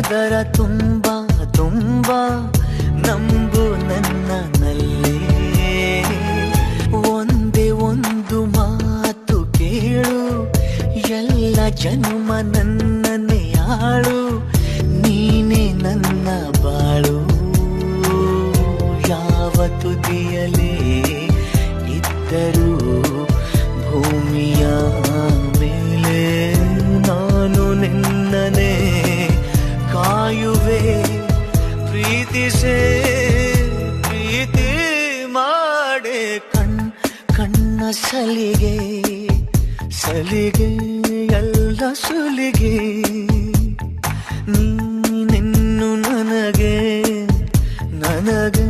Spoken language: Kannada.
ಹೃದಯ ತುಂಬ ತುಂಬ ನಂಬು ನನ್ನಲ್ಲಿ ಒಂದೇ ಒಂದು ಮಾತು ಕೇಳು ಎಲ್ಲ ಜನ್ಮ ನನ್ನನ್ನೇ ಆಳು ನೀನೇ ನನ್ನ ಬಾಳು ಯಾವ ತುದಿಯಲೇ ಇದ್ದರೂ ಭೂಮಿಯ ಮೇಲೆ ನಾನು ನಿನ್ನನೆ ಕಾಯುವೆ ಪ್ರೀತಿಸೇ ಪ್ರೀತಿ ಮಾಡೆ ಕಣ್ಣ ಸಲಿಗೆ ಸಲಿಗೆ ಎಲ್ಲ ಸುಲಿಗೆ ನೀನಿನ್ನು ನನಗೆ ನನಗೆ